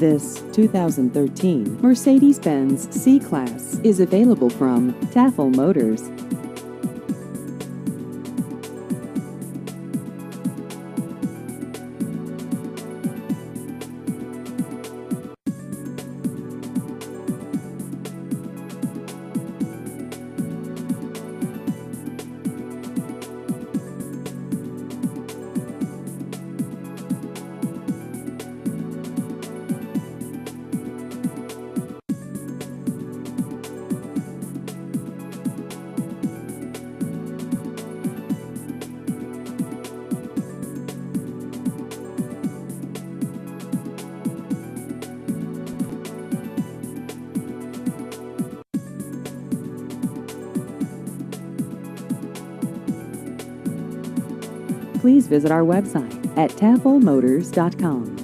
This 2013 Mercedes-Benz C-Class is available from Tafel Motors. Please visit our website at tafelmotors.com.